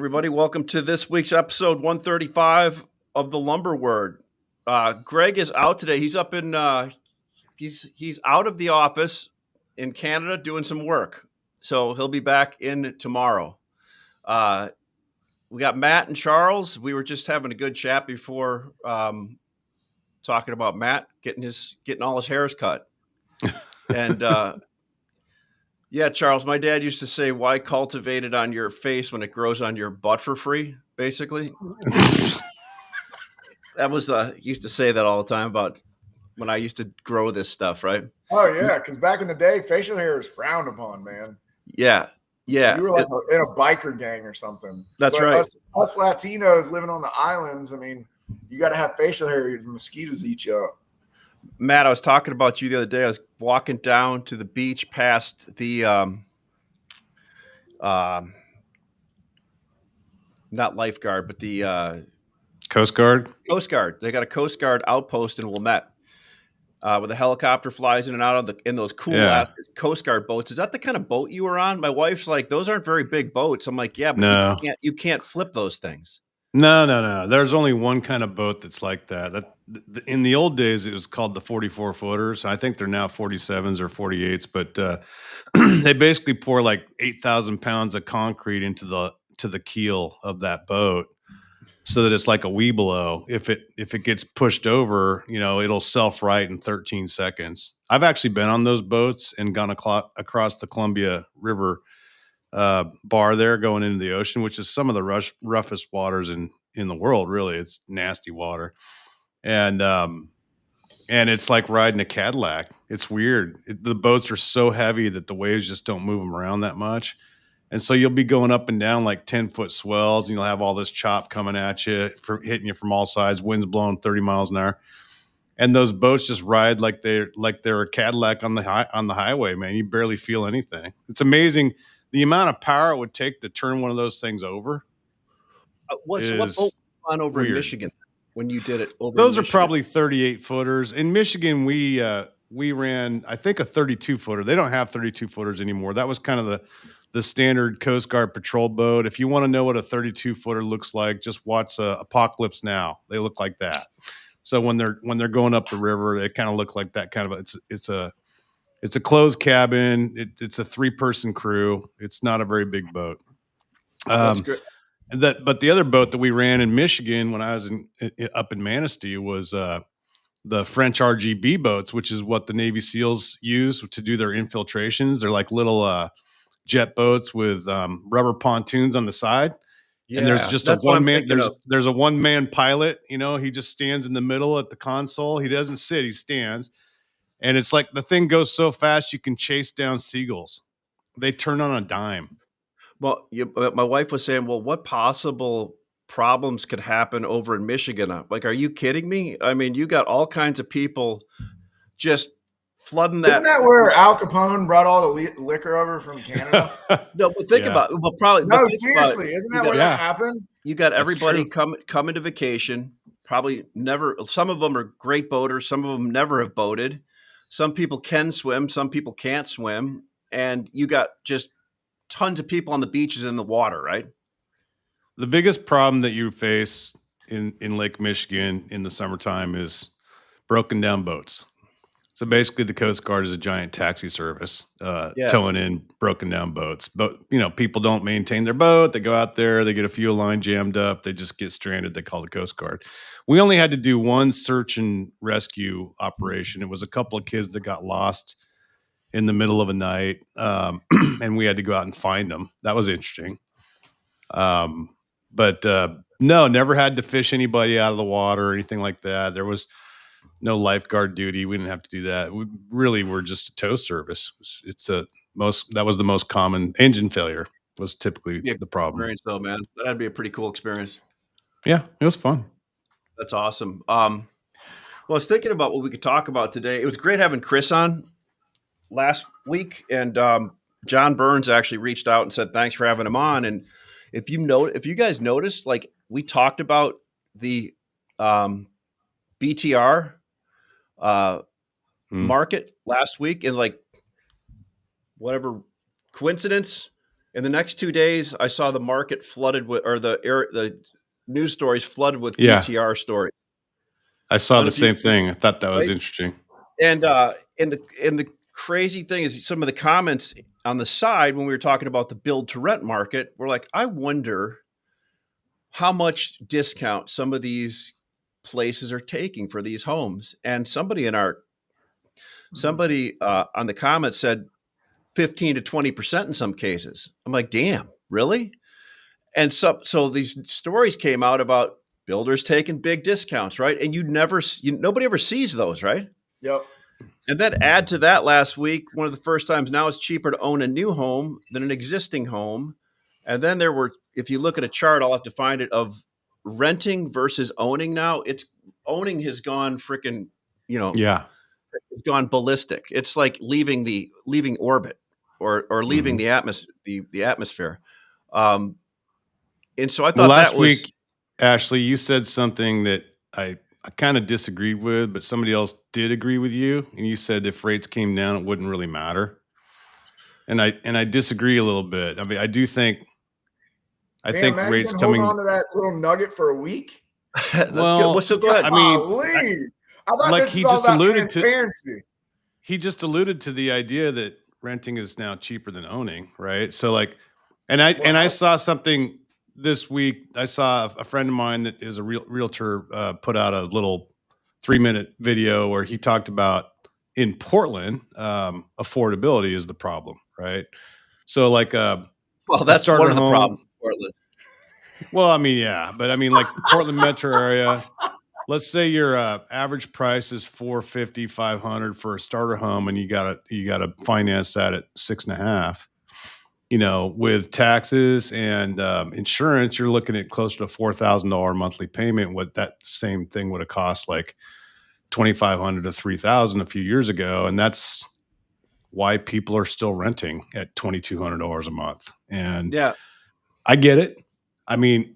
everybody. Welcome to this week's episode 135 of the Lumber Word. Greg is out today. He's up in he's out of the office in Canada doing some work, so he'll be back in tomorrow. We got Matt and Charles. We were just having a good chat before, talking about Matt getting all his hairs cut, and yeah, Charles, my dad used to say, "Why cultivate it on your face when it grows on your butt for free?" Basically, that was he used to say that all the time about when I used to grow this stuff, right? Oh yeah, because back in the day, facial hair was frowned upon, man. Yeah. You were like in a biker gang or something. That's right. Us Latinos living on the islands, I mean, you got to have facial hair. The mosquitoes eat you up. Matt, I was talking about you the other day. I was walking down to the beach past the not lifeguard, but the Coast Guard. Coast Guard. They got a Coast Guard outpost in Wilmette, where the helicopter flies in and out of in those cool Coast Guard boats. Is that the kind of boat you were on? My wife's like, those aren't very big boats. I'm like, yeah, but no. you can't flip those things. No. There's only one kind of boat that's like that. In the old days, it was called the 44 footers. I think they're now 47s or 48s, but they basically pour like 8,000 pounds of concrete into the keel of that boat, so that it's like a Weebelo. If it gets pushed over, it'll self-right in 13 seconds. I've actually been on those boats and gone across the Columbia River bar there going into the ocean, which is some of the roughest waters in the world. Really, it's nasty water, and it's like riding a Cadillac. It's weird. The boats are so heavy that the waves just don't move them around that much. And so you'll be going up and down like 10-foot swells, and you'll have all this chop coming at you, hitting you from all sides, winds blowing 30 miles an hour. And those boats just ride like they're a Cadillac on the highway, man. You barely feel anything. It's amazing the amount of power it would take to turn one of those things over. What boat was on over in Michigan when you did it over? Those are probably 38 footers. In Michigan, we ran, I think, a 32 footer. They don't have 32 footers anymore. That was kind of the standard Coast Guard patrol boat. If you want to know what a 32 footer looks like, just watch Apocalypse Now. They look like that. So when they're going up the river, they kind of look like that kind of. It's a closed cabin. It's a 3-person crew. It's not a very big boat. That's good. But the other boat that we ran in Michigan when I was up in Manistee was the French RGB boats, which is what the Navy SEALs use to do their infiltrations. They're like little jet boats with rubber pontoons on the side. Yeah, and there's just a one man. There's a one man pilot. He just stands in the middle at the console. He doesn't sit. He stands, and it's like the thing goes so fast you can chase down seagulls. They turn on a dime. Well, my wife was saying, well, what possible problems could happen over in Michigan? I'm like, are you kidding me? I mean, you got all kinds of people just flooding that. Isn't that where Al Capone brought all the liquor over from Canada? No, but think about it. Well, probably. No, seriously, isn't that where that happened? You got everybody coming to vacation. Probably never. Some of them are great boaters. Some of them never have boated. Some people can swim. Some people can't swim. And you got just tons of people on the beaches in the water, right? The biggest problem that you face in Lake Michigan in the summertime is broken down boats. So basically the Coast Guard is a giant taxi service, towing in broken down boats. But, people don't maintain their boat. They go out there, they get a fuel line jammed up. They just get stranded. They call the Coast Guard. We only had to do one search and rescue operation. It was a couple of kids that got lost in the middle of a night. And we had to go out and find them. That was interesting. But no, never had to fish anybody out of the water or anything like that. There was no lifeguard duty. We didn't have to do that. We really were just a tow service. That was the most common engine failure was typically the problem. Experience though, man. That'd be a pretty cool experience. Yeah, it was fun. That's awesome. Well, I was thinking about what we could talk about today. It was great having Chris on last week, and John Burns actually reached out and said thanks for having him on. And if you guys noticed, like we talked about the BTR market last week, and like whatever coincidence, In the next 2 days, I saw the market flooded with, or the news stories flooded with Yeah. BTR stories. I saw the same thing. I thought that was right? interesting. And the crazy thing is some of the comments on the side when we were talking about the build to rent market were like, I wonder how much discount some of these places are taking for these homes. And somebody on the comments said 15 to 20% in some cases. I'm like, damn, really? And so these stories came out about builders taking big discounts, right? And nobody ever sees those, right? Yep. And then add to that last week, one of the first times now it's cheaper to own a new home than an existing home. And then if you look at a chart, I'll have to find it, of renting versus owning now. Owning has gone freaking, Yeah. it's gone ballistic. It's like leaving orbit or leaving the atmosphere. And so I thought last that was, week, Ashley, you said something that I kind of disagreed with, but somebody else did agree with you. And you said if rates came down, it wouldn't really matter. And I disagree a little bit. I mean, I do think Matt, rates you coming. hold on to that little nugget for a week. that's well, good. Well, so go ahead. I mean, I thought like this he was all just about alluded transparency. he just alluded to the idea that renting is now cheaper than owning, right? So like, I saw something this week. I saw a friend of mine that is a realtor put out a little 3-minute video where he talked about in Portland, affordability is the problem, right? So like Well, that's one of the problems in Portland. Well, I mean, yeah, but I mean, like the Portland metro area, let's say your average price is 450, 500 for a starter home, and you gotta finance that at 6.5. With taxes and insurance, you're looking at close to a $4,000 monthly payment. What that same thing would have cost like 2,500 to 3,000 a few years ago, and that's why people are still renting at $2,200 a month. And Yeah, I get it. I mean,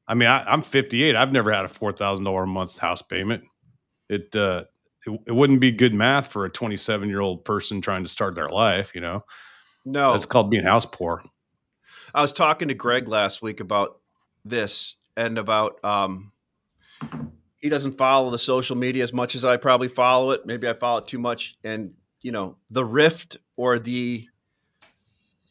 I'm 58. I've never had a $4,000 a month house payment. It wouldn't be good math for a 27-year-old person trying to start their life. no. That's called being house poor. I was talking to Greg last week about this and about he doesn't follow the social media as much as I probably follow it. Maybe I follow it too much, and the rift or the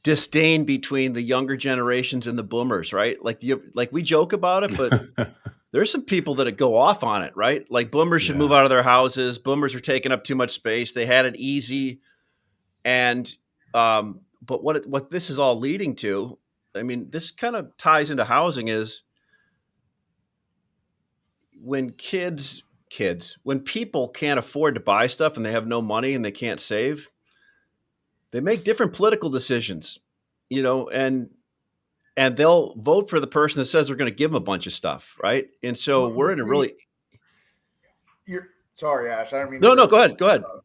disdain between the younger generations and the boomers, right? Like we joke about it, but there's some people that go off on it, right? Like boomers should move out of their houses. Boomers are taking up too much space. They had it easy. And but what this is all leading to, I mean, this kind of ties into housing, is when when people can't afford to buy stuff and they have no money and they can't save, they make different political decisions, and they'll vote for the person that says they're going to give them a bunch of stuff, right? And so we're in a really. You're sorry, Ash. I don't mean. No, go ahead.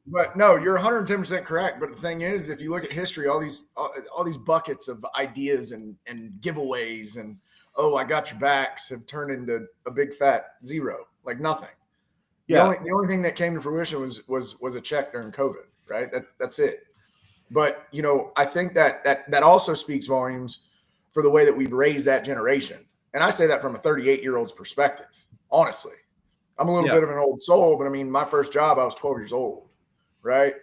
But no, you're 110% correct. But the thing is, if you look at history, all these buckets of ideas and giveaways and I got your backs have turned into a big fat zero, like nothing. Yeah. The only thing that came to fruition was a check during COVID, right? That's it. But I think that also speaks volumes for the way that we've raised that generation. And I say that from a 38-year-old's perspective, honestly. I'm a little bit of an old soul, but I mean, my first job, I was 12 years old, right?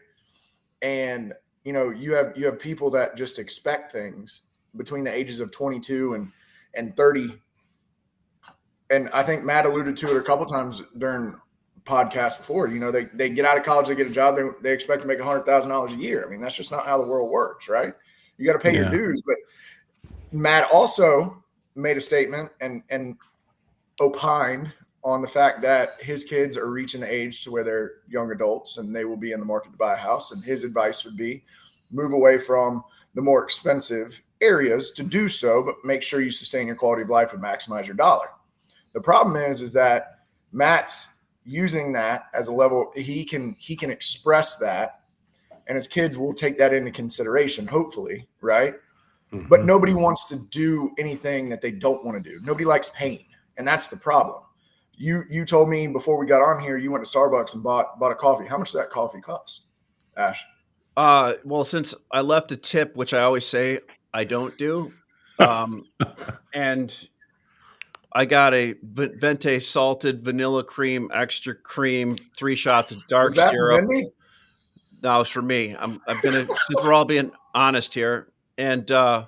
And you have people that just expect things between the ages of 22 and 30. And I think Matt alluded to it a couple times during podcast before. They get out of college, they get a job, they expect to make $100,000 a year. I mean, that's just not how the world works, right? You got to pay your dues. But Matt also made a statement and opined on the fact that his kids are reaching the age to where they're young adults and they will be in the market to buy a house. And his advice would be move away from the more expensive areas to do so, but make sure you sustain your quality of life and maximize your dollar. The problem is that Matt's using that as a level he can express that, and his kids will take that into consideration, hopefully, right? Mm-hmm. But nobody wants to do anything that they don't want to do. Nobody likes pain, and that's the problem. You told me before we got on here you went to Starbucks and bought a coffee. How much did that coffee cost, Ash? Well, since I left a tip, which I always say, I don't do. And I got a Vente salted vanilla cream, extra cream, 3 shots of dark Was that for syrup. Vindy? No, it's for me. I'm gonna since we're all being honest here, and I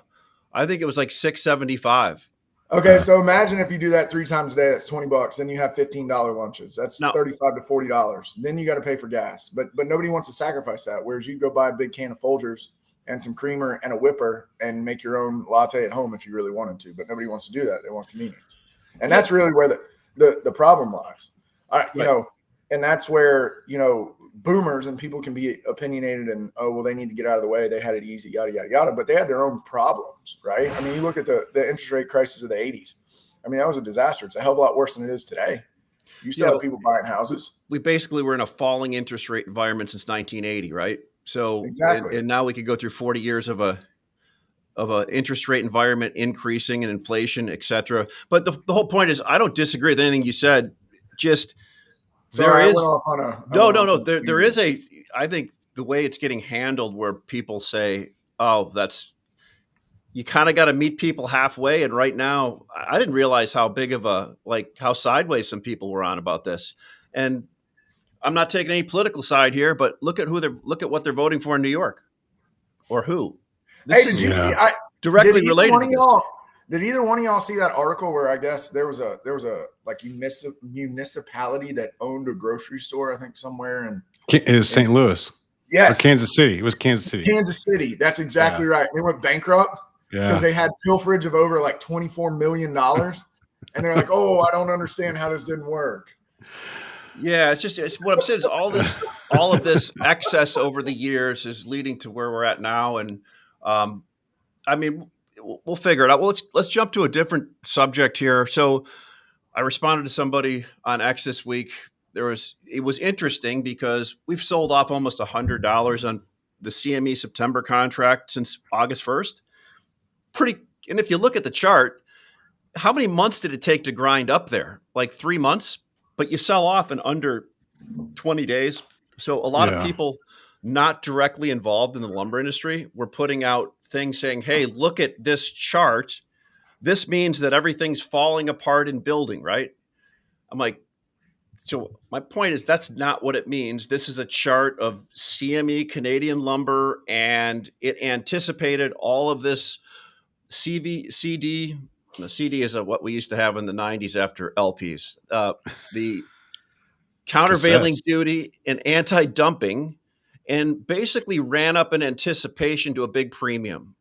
think it was like $6.75. Okay, so imagine if you do that 3 times a day, that's $20. Then you have $15 lunches. That's Now, $35 to $40. Then you got to pay for gas. But nobody wants to sacrifice that. Whereas you go buy a big can of Folgers and some creamer and a whipper and make your own latte at home if you really wanted to. But nobody wants to do that. They want convenience. And that's really where the problem lies. You know, and that's where, you know, boomers and people can be opinionated and, oh, well, they need to get out of the way. They had it easy, yada, yada, yada. But they had their own problems, right? I mean, you look at the interest rate crisis of the 80s. I mean, that was a disaster. It's a hell of a lot worse than it is today. You still have people buying houses. We basically were in a falling interest rate environment since 1980, right? So, exactly. And now we could go through 40 years of a interest rate environment increasing and inflation, et cetera. But the whole point is, I don't disagree with anything you said. Just Sorry, I went off on a there is I think the way it's getting handled where people say, oh, you kind of got to meet people halfway. And right now, I didn't realize how big of how sideways some people were on about this. And I'm not taking any political side here, but look at what they're voting for in New York, or who. Did you see? Directly related to this. Did either one of y'all see that article where I guess there was a like municipality that owned a grocery store, I think somewhere in St. Louis? Yes. Or Kansas City. It was Kansas City. Kansas City. That's exactly right. They went bankrupt because they had pilferage of over like $24 million. And they're like, oh, I don't understand how this didn't work. Yeah, it's what I'm saying is all of this excess over the years is leading to where we're at now. And I mean, we'll figure it out. Well, let's jump to a different subject here. So I responded to somebody on X this week. It was interesting because we've sold off almost $100 on the CME September contract since August 1st. And if you look at the chart, how many months did it take to grind up there? Like 3 months, but you sell off in under 20 days. So a lot of people not directly involved in the lumber industry were putting out things saying, hey, look at this chart. This means that everything's falling apart in building, right? I'm like, so my point is that's not what it means. This is a chart of CME Canadian lumber, and it anticipated all of this CD. The CD is what we used to have in the 90s after LPs. The countervailing duty and anti-dumping, and basically ran up in anticipation to a big premium.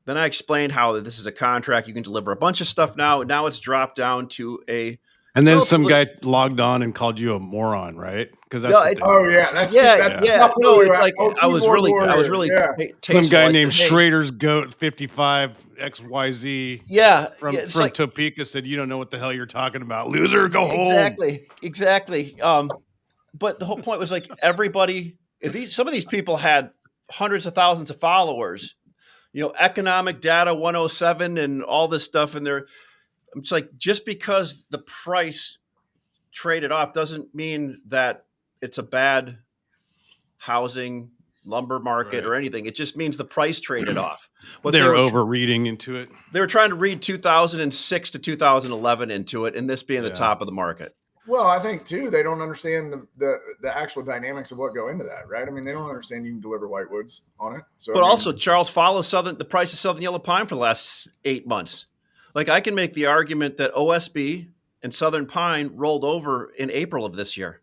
Then I explained how this is a contract. You can deliver a bunch of stuff now. Now it's dropped down to a... And then some guy logged on and called you a moron, right? Because that's No, that's no, it's like I was really some guy named Schrader's Goat 55 XYZ. From Topeka said, "You don't know what the hell you're talking about, loser. Go home." Exactly. But the whole point was like everybody. Some of these people had hundreds of thousands of followers. You know, Economic Data 107 and all this stuff, and it's like just because the price traded off doesn't mean that it's a bad housing lumber market or anything. It just means the price traded off. They were overreading into it. They were trying to read 2006 to 2011 into it, and this being the top of the market. Well, I think too they don't understand the actual dynamics of what go into that, right? I mean, they don't understand you can deliver whitewoods on it. So, but also, Charles, follow the price of Southern Yellow Pine for the last 8 months. Like I can make the argument that OSB and Southern Pine rolled over in April of this year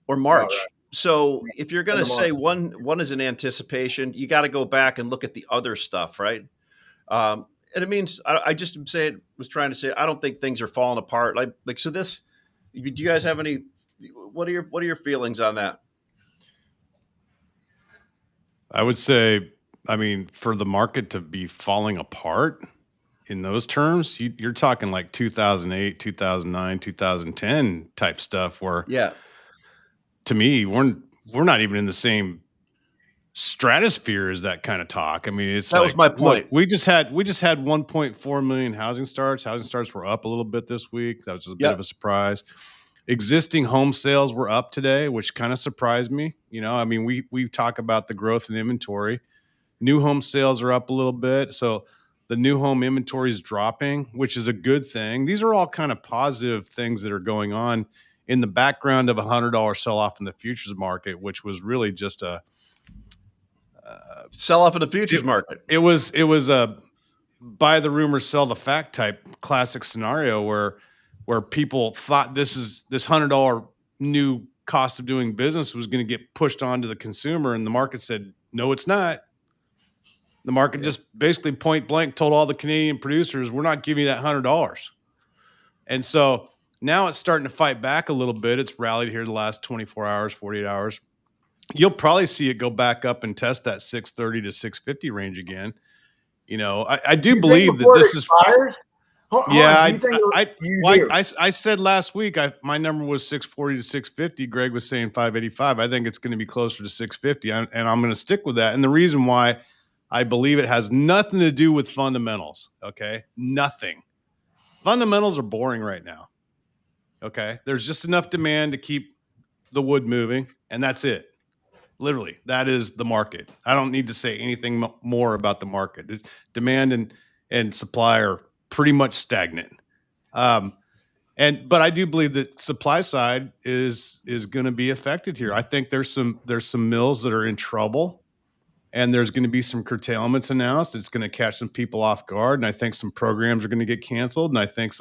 or March. Right. So if you're going to say one is an anticipation, you got to go back and look at the other stuff, right? And it means I just was trying to say I don't think things are falling apart. Like so. Do you guys have any? What are your feelings on that? I would say, I mean, for the market to be falling apart in those terms, you're talking like 2008, 2009, 2010 type stuff where, to me, we're not even in the same stratosphere as that kind of talk. I mean, that was my point. Look, we just had 1.4 million housing starts. Housing starts were up a little bit this week. That was a bit of a surprise. Existing home sales were up today, which kind of surprised me. You know, I mean, we talk about the growth in inventory. New home sales are up a little bit. So the new home inventory is dropping, which is a good thing. These are all kind of positive things that are going on in the background of $100 sell-off in the futures market, which was really just a sell off in the futures market. It was a buy the rumor, sell the fact type classic scenario where people thought this $100 new cost of doing business was going to get pushed onto the consumer, and the market said, no, it's not. The market just basically point blank told all the Canadian producers, we're not giving you that $100. And so now it's starting to fight back a little bit. It's rallied here the last 24 hours, 48 hours. You'll probably see it go back up and test that 630 to 650 range again. You know, I do believe that this is. I said last week my number was 640 to 650. Greg was saying 585. I think it's going to be closer to 650, and I'm going to stick with that. And the reason why I believe it has nothing to do with fundamentals. Okay, nothing. Fundamentals are boring right now. Okay, there's just enough demand to keep the wood moving, and that's it. Literally, that is the market. I don't need to say anything more about the market. Demand and supply are pretty much stagnant. But I do believe that supply side is going to be affected here. I think there's some mills that are in trouble, and there's going to be some curtailments announced. It's going to catch some people off guard, and I think some programs are going to get canceled, and I think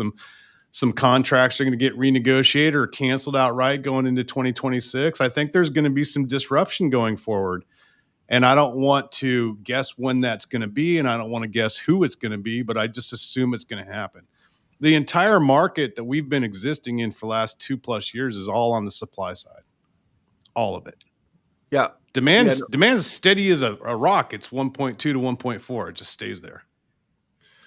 some contracts are going to get renegotiated or canceled outright going into 2026. I think there's going to be some disruption going forward. And I don't want to guess when that's going to be, and I don't want to guess who it's going to be, but I just assume it's going to happen. The entire market that we've been existing in for the last 2+ years is all on the supply side. All of it. Yeah. Demand's steady as a rock. It's 1.2 to 1.4. It just stays there.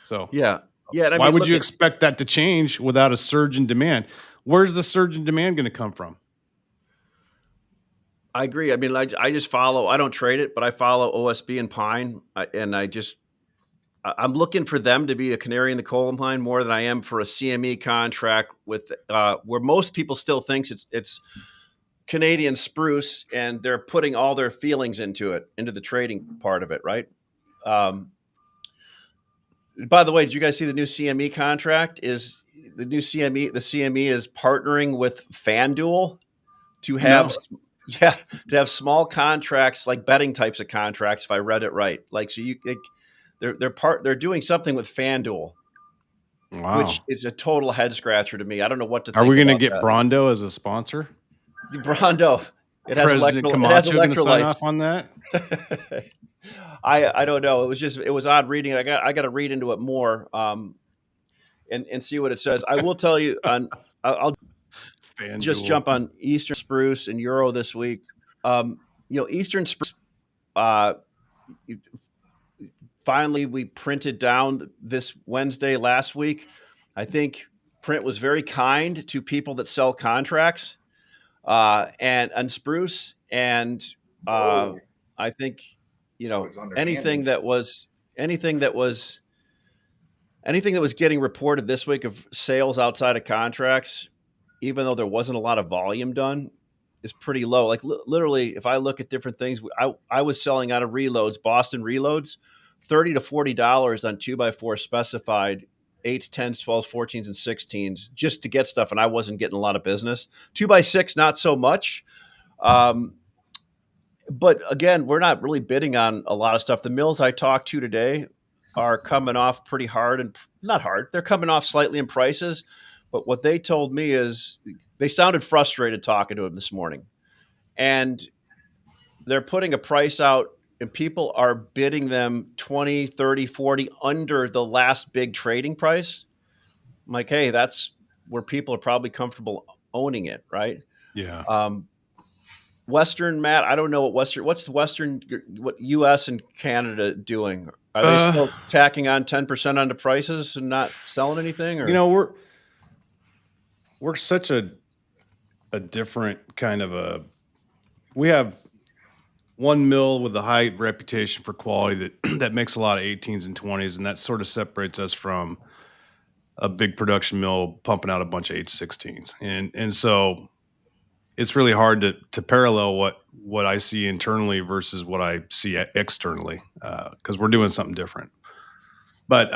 So yeah. Why would you expect that to change without a surge in demand? Where's the surge in demand going to come from? I agree. I mean, I just follow. I don't trade it, but I follow OSB and Pine, and I'm looking for them to be a canary in the coal mine more than I am for a CME contract with where most people still thinks it's Canadian spruce, and they're putting all their feelings into the trading part of it, right? By the way, did you guys see the new CME contract? The CME is partnering with FanDuel to have small contracts, like betting types of contracts, if I read it right. Like, so they're doing something with FanDuel. Wow. Which is a total head scratcher to me. I don't know what to think. Are we going to get Brondo as a sponsor? Brondo. It has President Camacho going to sign off on that? I don't know. It was odd reading. I got to read into it more and see what it says. I will tell you I'll just jump on Eastern Spruce and Euro this week. Eastern Spruce finally we printed down this Wednesday last week. I think print was very kind to people that sell contracts and spruce, and I think anything that was getting reported this week of sales outside of contracts, even though there wasn't a lot of volume done, is pretty low. Like literally, if I look at different things, I was selling out of reloads, Boston reloads, $30 to $40 on 2x4 specified 8s, 10s, 12s, 14s, and 16s just to get stuff, and I wasn't getting a lot of business. 2x6, not so much. But again, we're not really bidding on a lot of stuff. The mills I talked to today are coming off pretty hard, and not hard. They're coming off slightly in prices. But what they told me is they sounded frustrated talking to them this morning. And they're putting a price out, and people are bidding them 20, 30, 40 under the last big trading price. I'm like, hey, that's where people are probably comfortable owning it, right? Yeah. Western, Matt, I don't know what's what U.S. and Canada doing? Are they still tacking on 10% onto prices and not selling anything? Or? We're such a different kind of we have one mill with a high reputation for quality that makes a lot of 18s and 20s, and that sort of separates us from a big production mill pumping out a bunch of 816s. And so it's really hard to parallel what I see internally versus what I see externally, because we're doing something different. But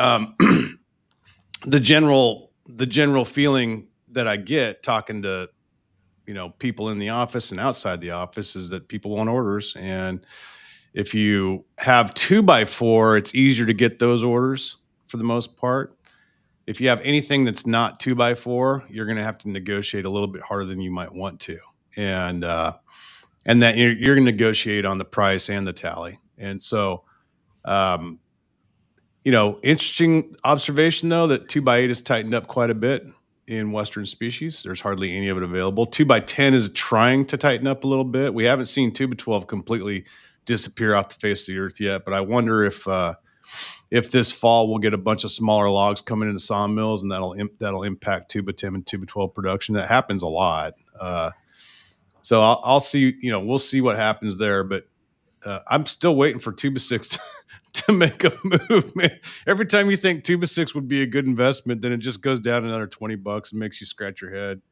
the general feeling that I get talking to people in the office and outside the office is that people want orders, and if you have 2x4, it's easier to get those orders for the most part. If you have anything that's not 2x4, you're going to have to negotiate a little bit harder than you might want to, and that you're going to negotiate on the price and the tally. And so, interesting observation though that 2x8 has tightened up quite a bit in Western species. There's hardly any of it available. 2x10 is trying to tighten up a little bit. We haven't seen 2x12 completely disappear off the face of the earth yet, but I wonder if this fall we'll get a bunch of smaller logs coming into sawmills, and that'll impact 2x10 and 2x12 production. That happens a lot. So I'll see. We'll see what happens there, but I'm still waiting for 2x6 to make a move, man. Every time you think 2x6 would be a good investment, then it just goes down another $20 and makes you scratch your head.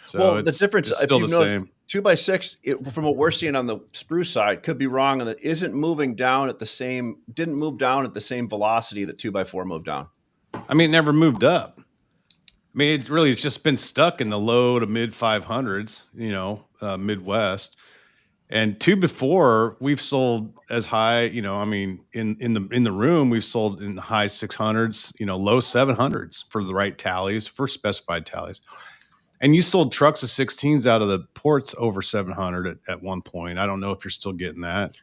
So well, the difference, it's still the same. 2x6, from what we're seeing on the spruce side, could be wrong, and that didn't move down at the same velocity that 2x4 moved down. I mean, it never moved up. I mean, it's just been stuck in the low to mid 500s, Midwest. And 2x4, we've sold as high, in the room, we've sold in the high 600s, low 700s for the right tallies, for specified tallies. And you sold trucks of 16s out of the ports over 700 at one point. I don't know if you're still getting that.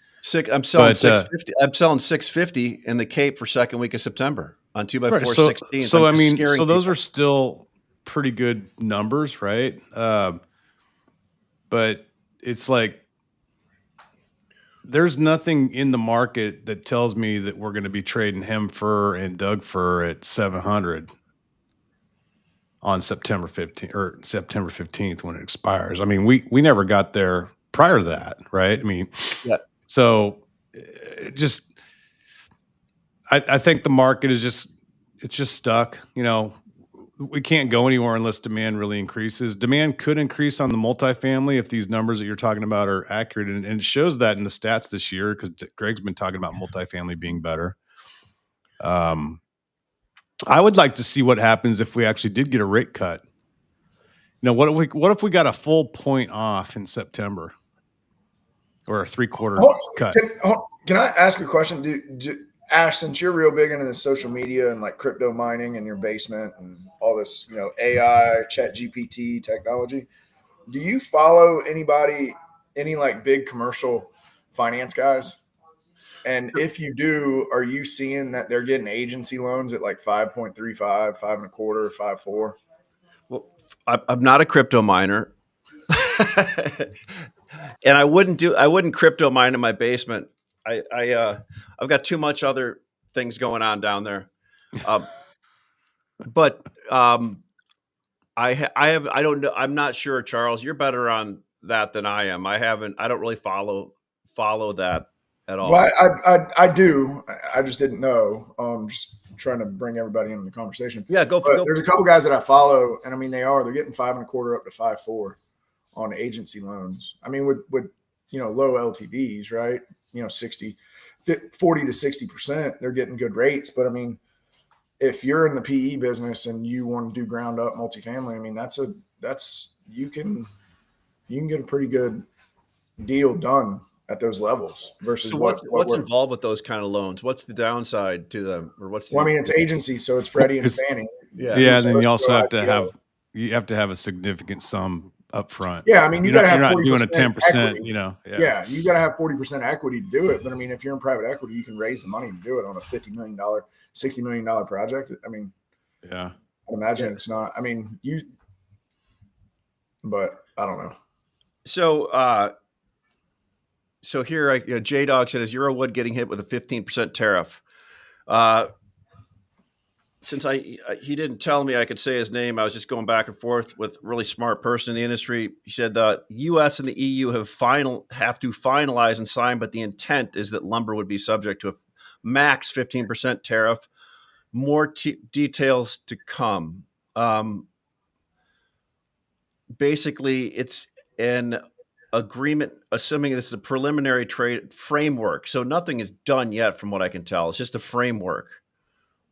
I'm selling 650. I'm selling 650 in the Cape for second week of September on 2x4 right, 16. So those are still pretty good numbers, right? But it's like, there's nothing in the market that tells me that we're going to be trading hem fir and Doug fir at 700 on September 15th or September 15th when it expires. I mean, we never got there prior to that, right? I mean, yeah. So I think the market is just stuck. We can't go anywhere unless demand really increases. Demand could increase on the multifamily if these numbers that you're talking about are accurate. And it shows that in the stats this year, because Greg's been talking about multifamily being better. I would like to see what happens if we actually did get a rate cut. What if we got a full point off in September, or a 3/4 cut? Can I ask a question? Ash, since you're real big into the social media and like crypto mining in your basement and all this, AI, chat GPT technology, do you follow any like big commercial finance guys? And if you do, are you seeing that they're getting agency loans at like 5.35, 5.25, 5.4? Well, I'm not a crypto miner. And I wouldn't crypto mine in my basement. I've got too much other things going on down there. But I don't know. I'm not sure, Charles. You're better on that than I am. I don't really follow that at all. Well, I do. I just didn't know. Just trying to bring everybody into the conversation. Yeah, go. There's a couple guys that I follow, and I mean they're getting 5.25 up to 5.4 on agency loans. I mean with low LTVs, right? 40 to 60%, they're getting good rates. But I mean, if you're in the PE business and you want to do ground up multifamily, I mean you can get a pretty good deal done at those levels versus what's involved with those kind of loans? What's the downside to them, or what's? I mean, it's agency, so it's Freddie and Fannie. Yeah. And then you also have to have a significant sum up front. Yeah, I mean, you got to have. You're not doing a 10%. Equity. Yeah, you got to have 40% equity to do it. But I mean, if you're in private equity, you can raise the money to do it on a $50 million, $60 million project. I mean, yeah, I'd imagine it's not. I mean, but I don't know. So here, J Dog said, "Is Eurowood getting hit with a 15% tariff?" Since he didn't tell me I could say his name, I was just going back and forth with a really smart person in the industry. He said the U.S. and the EU have to finalize and sign, but the intent is that lumber would be subject to a max 15% tariff. More details to come. Basically, an agreement, assuming this is a preliminary trade framework. So nothing is done yet, from what I can tell. It's just a framework.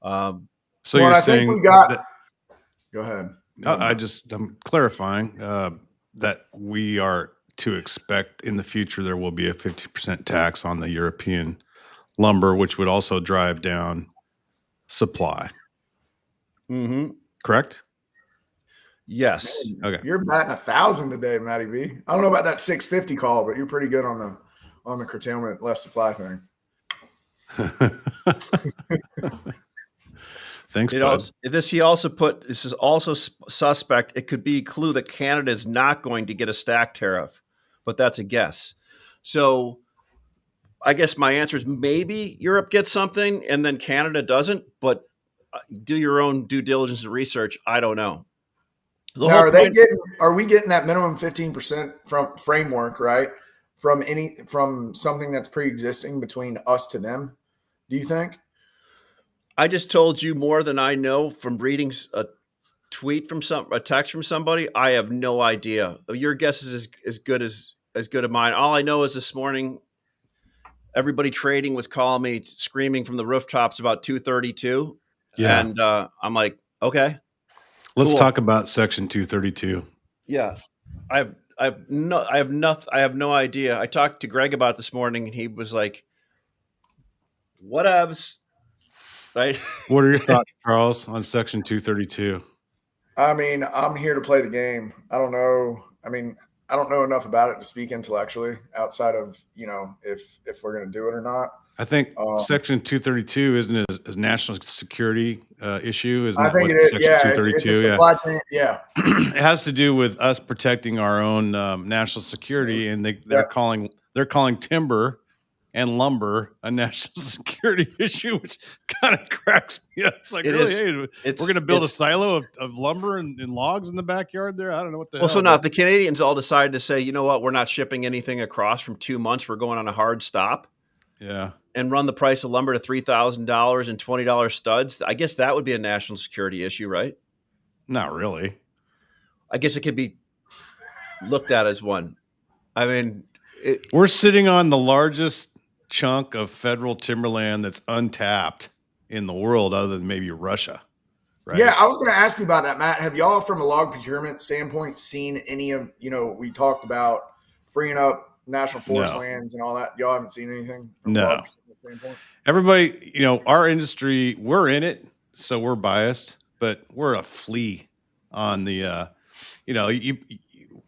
So Well, you're I think saying we got. that Go ahead. I'm clarifying that we are to expect in the future there will be a 50% tax on the European lumber, which would also drive down supply. Mm-hmm. Correct? Yes. Man, Okay. you're batting 1,000 today, Matty B. I don't know about that 650 call, but you're pretty good on the curtailment less supply thing. Thanks, He bud. also put, this is also suspect. It could be a clue that Canada is not going to get a stack tariff, but that's a guess. So I guess my answer is maybe Europe gets something and then Canada doesn't, but do your own due diligence and research. I don't know. The Now, whole point. are we getting that minimum 15% from framework, right? From something that's pre-existing between us to them, do you think? I just told you more than I know from reading a text from somebody. I have no idea. Your guess is as good as good as mine. All I know is this morning, everybody trading was calling me, screaming from the rooftops about 232, Yeah. and I'm like, okay, Let's cool. talk about Section 232. Yeah, I have no idea. I talked to Greg about it this morning, and he was like, "Whatevs." Right? What are your thoughts, Charles, on Section 232? I mean, I'm here to play the game. I don't know. I mean, I don't know enough about it to speak intellectually outside of, if we're going to do it or not. I think Section 232 isn't a national security issue. Isn't I that think what it is. Section Yeah, 232? it's a supply chain. Yeah. It has to do with us protecting our own national security, and they're calling timber and lumber a national security issue, which kind of cracks me up. It's like, we're going to build a silo of lumber and logs in the backyard there. I don't know what the hell. So now the Canadians all decided to say, you know what, we're not shipping anything across from 2 months. We're going on a hard stop. Yeah. And run the price of lumber to $3,000 and $20 studs. I guess that would be a national security issue, right? Not really. I guess it could be looked at as one. I mean, we're sitting on the largest chunk of federal timberland that's untapped in the world, other than maybe Russia. Right? Yeah, I was going to ask you about that, Matt. Have y'all, from a log procurement standpoint, seen any of, we talked about freeing up national forest lands and all that. Y'all haven't seen anything from a log procurement standpoint? Everybody, our industry, we're in it, so we're biased, but we're a flea on the,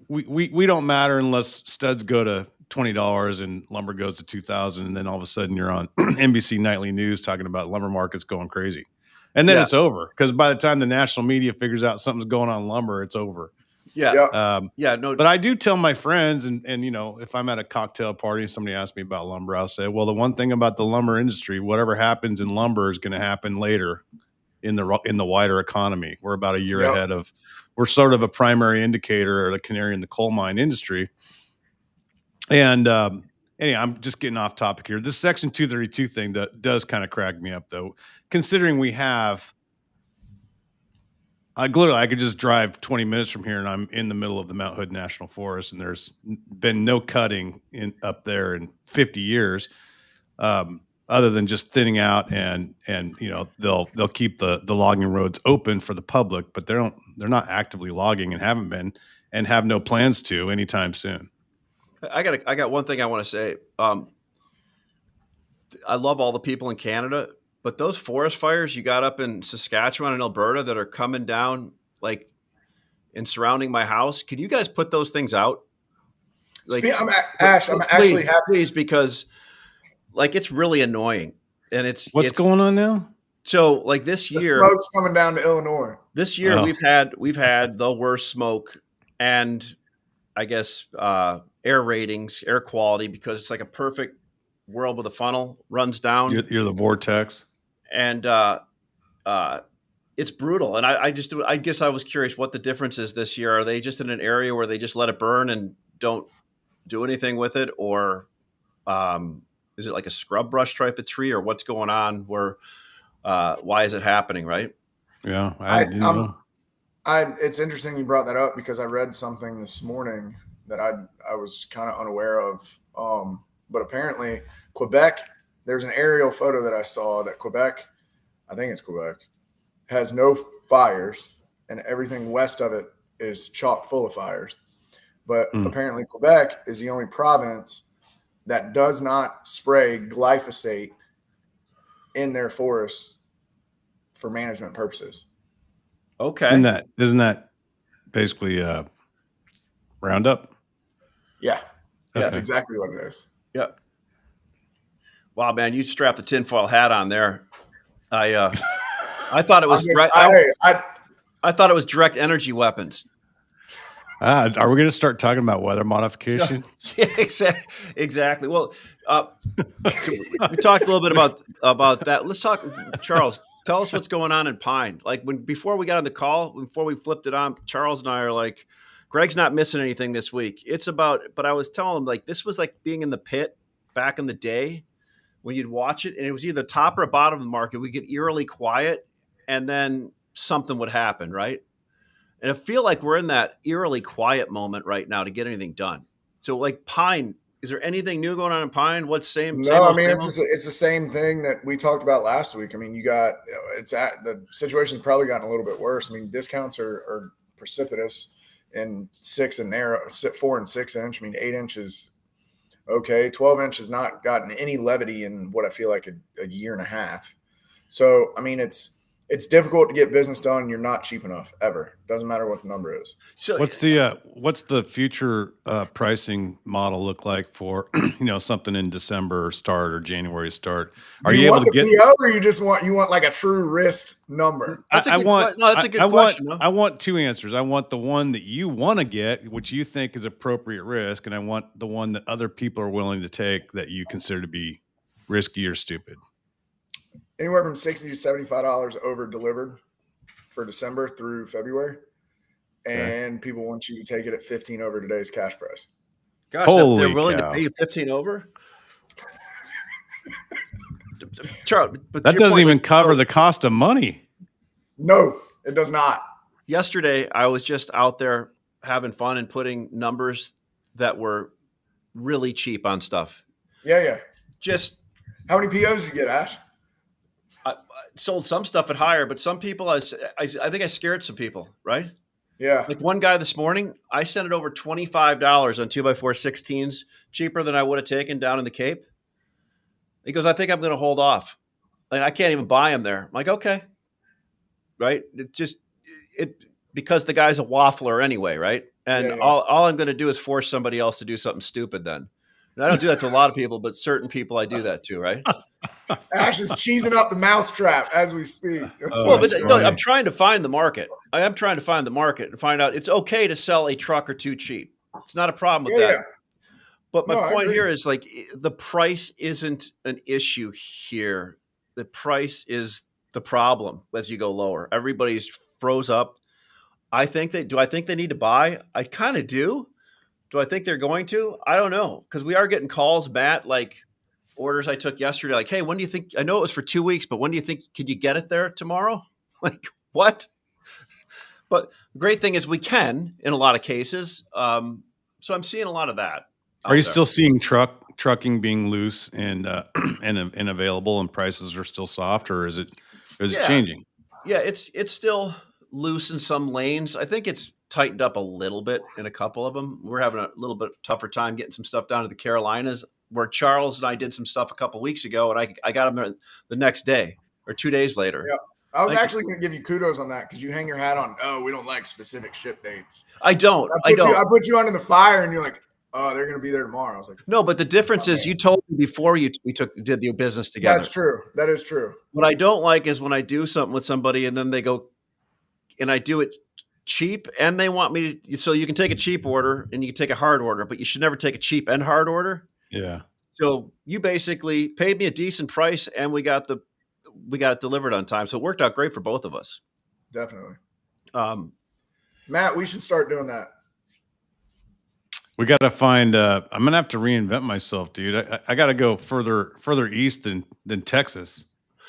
we don't matter unless studs go to $20 and lumber goes to 2,000, and then all of a sudden you're on NBC Nightly News talking about lumber markets going crazy. And then it's over, because by the time the national media figures out something's going on in lumber, it's over. Yeah. But I do tell my friends, and if I'm at a cocktail party and somebody asks me about lumber, I'll say, well, the one thing about the lumber industry, whatever happens in lumber is going to happen later in the wider economy. We're about a year ahead of, we're sort of a primary indicator, or the canary in the coal mine industry. And anyway, I'm just getting off topic here. This Section 232 thing that does kind of crack me up, though, considering we have, I could just drive 20 minutes from here and I'm in the middle of the Mount Hood National Forest, and there's been no cutting up there in 50 years, other than just thinning out, and they'll keep the logging roads open for the public, but they're not actively logging, and haven't been, and have no plans to anytime soon. I got one thing I want to say. I love all the people in Canada, but those forest fires you got up in Saskatchewan and Alberta that are coming down and surrounding my house, can you guys put those things out? I'm actually happy. Please, because it's really annoying. And it's going on now? So this year, the smoke's coming down to Illinois. This year we've had the worst smoke, and I guess air ratings, air quality, because it's like a perfect world with a funnel runs down. You're the vortex, and it's brutal. And I guess I was curious what the difference is this year. Are they just in an area where they just let it burn and don't do anything with it, or is it like a scrub brush type of tree, or what's going on? Why is it happening? Right? Yeah, I didn't know. It's interesting you brought that up, because I read something this morning that I was kind of unaware of. But apparently Quebec, there's an aerial photo that I saw that Quebec, I think it's Quebec, has no fires, and everything west of it is chock full of fires. But apparently Quebec is the only province that does not spray glyphosate in their forests for management purposes. Okay. Isn't that basically Roundup? Yeah. Yeah. That's exactly what it is. Yeah. Wow, man, you strapped the tinfoil hat on there. I thought it was I thought it was direct energy weapons. Are we going to start talking about weather modification? Yeah, exactly. Well, we talked a little bit about that. Let's talk, Charles. Tell us what's going on in Pine. Like before we got on the call, before we flipped it on, Charles and I are like, Greg's not missing anything this week. But I was telling him, like, this was like being in the pit back in the day when you'd watch it, and it was either top or bottom of the market. We get eerily quiet, and then something would happen, right? And I feel like we're in that eerily quiet moment right now to get anything done. So, like Pine, is there anything new going on in Pine? What's same? No, I mean, it's the same thing that we talked about last week. I mean, the situation's probably gotten a little bit worse. I mean, discounts are precipitous in 6 and narrow, 4 and 6 inch. I mean, 8 inches, okay. 12 inch has not gotten any levity in what I feel like a year and a half. So, I mean, it's difficult to get business done, and you're not cheap enough ever. Doesn't matter what the number is. So what's the future pricing model look like for something in December start or January start? Are you able to get PO, or you just want like a true risk number? That's a good question. I want two answers. I want the one that you want to get, which you think is appropriate risk, and I want the one that other people are willing to take that you consider to be risky or stupid. Anywhere from $60 to $75 over delivered for December through February. And people want you to take it at 15 over today's cash price. Gosh, they're willing to pay you 15 over? Charles, but that doesn't even cover the cost of money. No, it does not. Yesterday, I was just out there having fun and putting numbers that were really cheap on stuff. Yeah. Just how many POs did you get, Ash? I sold some stuff at higher, but some people, I think I scared some people, right? Yeah. Like one guy this morning, I sent it over $25 on 2x4 16s, cheaper than I would have taken down in the Cape. He goes, I think I'm going to hold off. Like, I can't even buy them there. I'm like, okay. Right? Because the guy's a waffler anyway, right? And all I'm going to do is force somebody else to do something stupid then. And I don't do that to a lot of people, but certain people I do that to, right? Ash is cheesing up the mousetrap as we speak. I'm trying to find the market. I am trying to find the market and find out it's okay to sell a truck or two cheap. It's not a problem with that. Yeah. But my point here is, like, the price isn't an issue here. The price is the problem as you go lower. Everybody's froze up. I think they need to buy? I kind of do. Do I think they're going to? I don't know, because we are getting calls, Matt, like orders I took yesterday. Like, hey, when do you think? I know it was for 2 weeks, but when do you think? Could you get it there tomorrow? Like, what? But the great thing is we can in a lot of cases. So I'm seeing a lot of that. Are you still seeing trucking being loose and available, and prices are still soft, or is it changing? Yeah, it's still loose in some lanes. I think it's tightened up a little bit in a couple of them. We're having a little bit tougher time getting some stuff down to the Carolinas, where Charles and I did some stuff a couple weeks ago, and I got them there the next day or 2 days later. Yeah. I was actually going to give you kudos on that, because you hang your hat on, we don't like specific ship dates. I don't. I put you under the fire, and you're like, oh, they're going to be there tomorrow. I was like, no, but the difference is you told me before we did the business together. That's true. That is true. What I don't like is when I do something with somebody and then they go, and I do it cheap, and they want me to, so you can take a cheap order and you can take a hard order, but you should never take a cheap and hard order. Yeah. So you basically paid me a decent price, and we got it delivered on time. So it worked out great for both of us. Definitely. Matt, we should start doing that. We got to find. I'm gonna have to reinvent myself, dude. I got to go further east than Texas.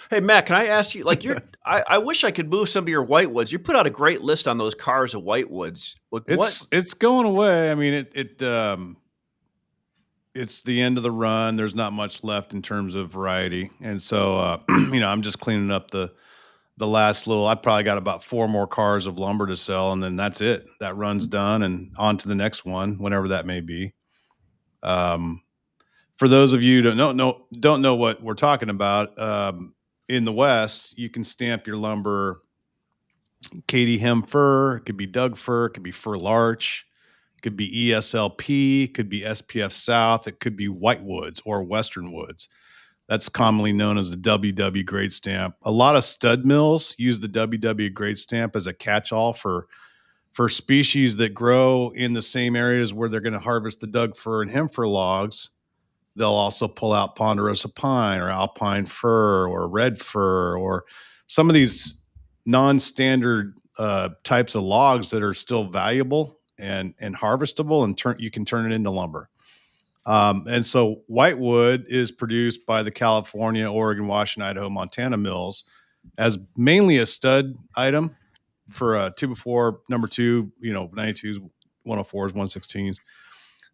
Hey Matt, can I ask you? Like, I wish I could move some of your whitewoods. You put out a great list on those cars of whitewoods. Like, what? It's going away. I mean, it's the end of the run. There's not much left in terms of variety, and so I'm just cleaning up the last little. I probably got about 4 more cars of lumber to sell, and then that's it. That run's done, and on to the next one, whenever that may be. For those of you who don't know what we're talking about, in the West, you can stamp your lumber Katy hem fir, it could be Doug fir, it could be fir larch, it could be ESLP, it could be SPF South, it could be whitewoods or western woods. That's commonly known as the WW grade stamp. A lot of stud mills use the WW grade stamp as a catch-all for species that grow in the same areas where they're going to harvest the Doug fir and hem fir logs. They'll also pull out ponderosa pine or alpine fir or red fir or some of these non-standard types of logs that are still valuable and harvestable, and you can turn it into lumber. And so whitewood is produced by the California, Oregon, Washington, Idaho, Montana mills as mainly a stud item for a 2x4, number 2, 92s, 104s, 116s.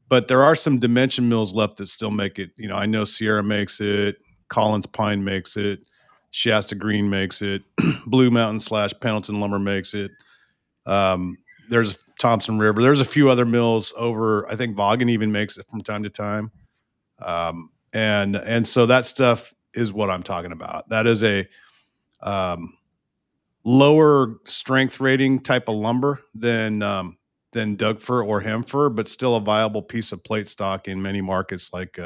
But there are some dimension mills left that still make it. I know Sierra makes it, Collins Pine makes it, Shasta Green makes it, Blue Mountain / Pendleton Lumber makes it. There's Thompson River. There's a few other mills over. I think Vaughan even makes it from time to time. And so that stuff is what I'm talking about. That is a lower strength rating type of lumber than Doug fir or hem fir, but still a viable piece of plate stock in many markets like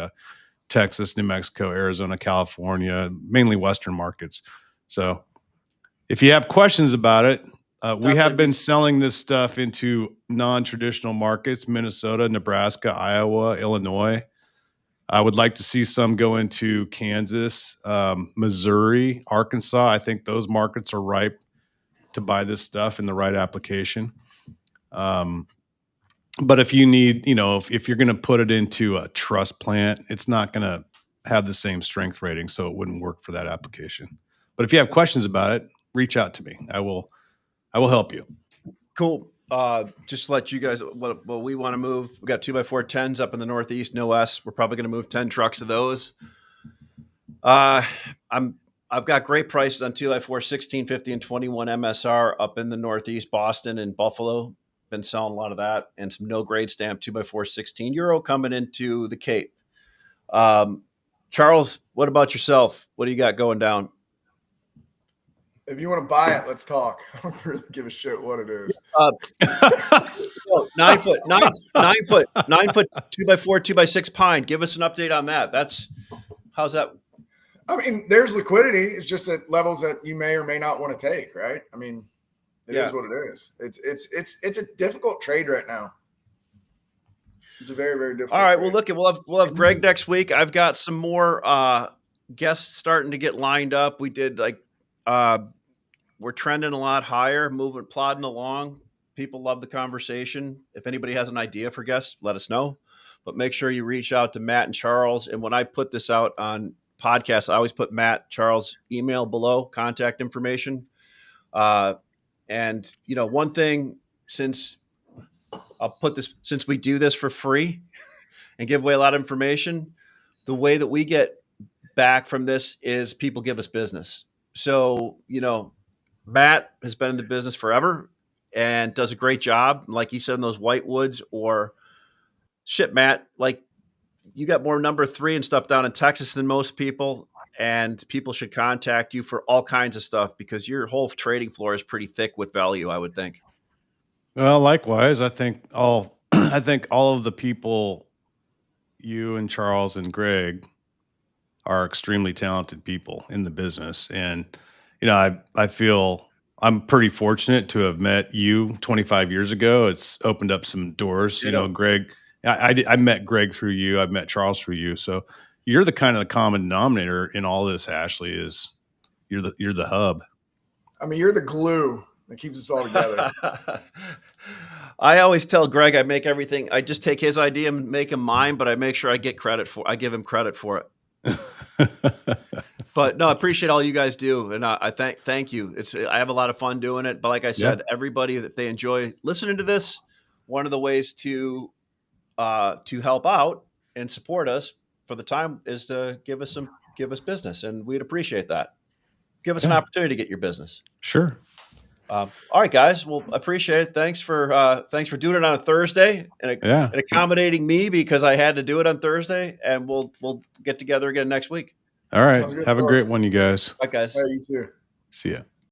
Texas, New Mexico, Arizona, California, mainly Western markets. So if you have questions about it, we have been selling this stuff into non-traditional markets, Minnesota, Nebraska, Iowa, Illinois. I would like to see some go into Kansas, Missouri, Arkansas. I think those markets are ripe to buy this stuff in the right application. But if you need, if you're going to put it into a truss plant, it's not going to have the same strength rating, so it wouldn't work for that application. But if you have questions about it, reach out to me. I will help you. Cool. Just to let you guys, what we want to move. We got 2x4 10s up in the Northeast, no S. We're probably going to move 10 trucks of those. I've got great prices on 2x4 1650 and 21 MSR up in the Northeast, Boston and Buffalo. Been selling a lot of that, and some no grade stamp 2x4 16 euro coming into the Cape. Charles, what about yourself? What do you got going down? If you want to buy it, let's talk. I don't really give a shit what it is. 9 foot, 2x4, 2x6 pine. Give us an update on that. How's that? I mean, there's liquidity. It's just at levels that you may or may not want to take, right? I mean, it is what it is. It's a difficult trade right now. It's a very, very difficult. All right. trade. Well, we'll have Greg next week. I've got some more guests starting to get lined up. We did we're trending a lot higher, plodding along. People love the conversation. If anybody has an idea for guests, let us know. But make sure you reach out to Matt and Charles. And when I put this out on podcasts, I always put Matt, Charles' email below, contact information. And one thing, since we do this for free and give away a lot of information, the way that we get back from this is people give us business. So, Matt has been in the business forever and does a great job. Like he said, in those whitewoods or shit, Matt, like you got more number 3 and stuff down in Texas than most people. And people should contact you for all kinds of stuff because your whole trading floor is pretty thick with value, I would think. Well, likewise, I think all of the people, you and Charles and Greg, are extremely talented people in the business. And, I feel I'm pretty fortunate to have met you 25 years ago. It's opened up some doors, Greg. I met Greg through you. I've met Charles through you. So you're the kind of the common denominator in all this, Ashley, is you're the hub. I mean, you're the glue that keeps us all together. I always tell Greg I make everything. I just take his idea and make him mine, but I make sure I give him credit for it. But no, I appreciate all you guys do, and I thank you. I have a lot of fun doing it. But like I said, everybody, if they enjoy listening to this, one of the ways to help out and support us for the time is to give us business, and we'd appreciate that. Give us an opportunity to get your business. Sure. All right, guys. Well, appreciate it. Thanks for doing it on a Thursday and accommodating me because I had to do it on Thursday. And we'll get together again next week. All right. Have a great one, you guys. Bye, guys. Hey, you too. See ya.